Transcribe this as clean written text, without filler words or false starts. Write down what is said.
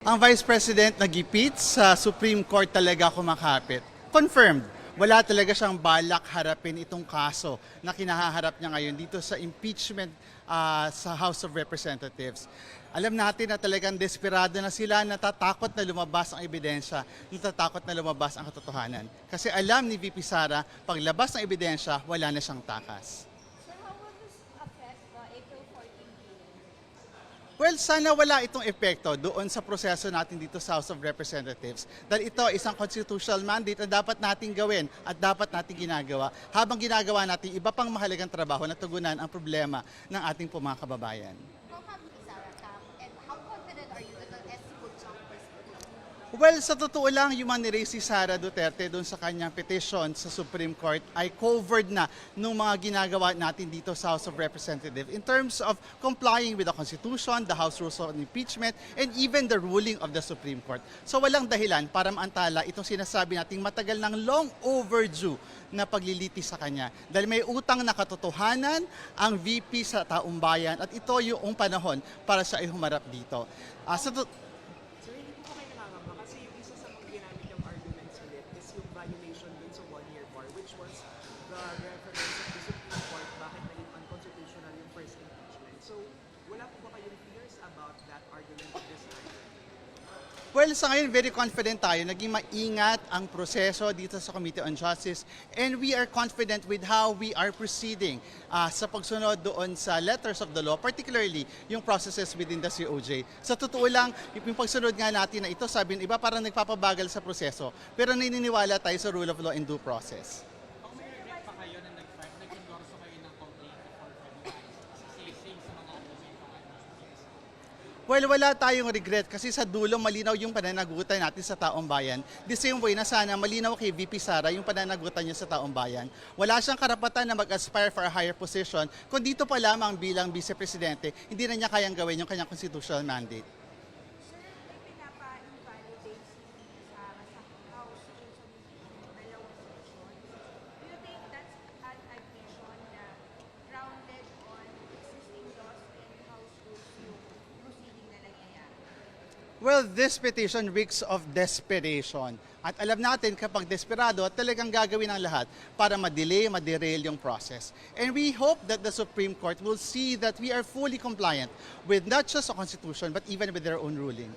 Ang Vice President nagipit sa Supreme Court talaga kumakapit. Confirmed, wala talaga siyang balak harapin itong kaso na kinahaharap niya ngayon dito sa impeachment sa House of Representatives. Alam natin na talagang desperado na sila, natatakot na lumabas ang ebidensya, natatakot na lumabas ang katotohanan. Kasi alam ni VP Sara, paglabas ng ebidensya, wala na siyang takas. Sir, how will this affect the April 14 hearing? Well, sana wala itong epekto doon sa proseso natin dito sa House of Representatives. Dahil ito isang constitutional mandate na dapat nating gawin at dapat nating ginagawa habang ginagawa natin iba pang mahalagang trabaho na tugunan ang problema ng ating mga kababayan. How come Sara Tam, and how confident are you that the SC would jump this case? Well, sa totoo lang, yung ni-raise si Sara Duterte doon sa kanyang petition sa Supreme Court ay covered na nung mga ginagawa natin dito sa House of Representatives in terms of complying with the Constitution, the House Rules on Impeachment, and even the ruling of the Supreme Court. So walang dahilan para maantala itong sinasabi nating matagal ng long overdue na paglilitis sa kanya. Dahil may utang na katotohanan ang VP sa taong bayan at ito yung panahon para siya ay humarap dito. So hindi po kayo nangangamba kasi yung isa sa mga ginamit yung arguments ulit is yung violation dun sa one-year bar, which was the reference of the Supreme Court bakit naging unconstitutional yung first impeachment. So wala po ba kayong fears about that argument this time? Well, sa ngayon, very confident tayo. Naging maingat ang proseso dito sa Committee on Justice and we are confident with how we are proceeding sa pagsunod doon sa letters of the law, particularly yung processes within the COJ. Sa totoo lang, yung pagsunod nga natin na ito, sabi ng iba parang nagpapabagal sa proseso, pero naniniwala tayo sa rule of law and due process. Kung may regret pa kayo na nag-endorso kayo ng complaint before February, kasi same sa mga opposing Well, wala tayong regret kasi sa dulo malinaw yung pananagutan natin sa taong bayan. The same way na sana malinaw kay VP Sara yung pananagutan niya sa taong bayan. Wala siyang karapatan na mag-aspire for a higher position kung dito pa lamang bilang vice-presidente, hindi na niya kayang gawin yung kanyang constitutional mandate. Sir, may pinapa-invalidate si Sara sa House Rules on Impeachment, dalawang sessions. Do you think that's an admission na grounded on existing laws and House rules yung proceeding na nangyayari? Well, this petition reeks of desperation. At alam natin kapag desperado, talagang gagawin ang lahat para ma-derail yung process. And we hope that the Supreme Court will see that we are fully compliant with not just the Constitution but even with their own ruling.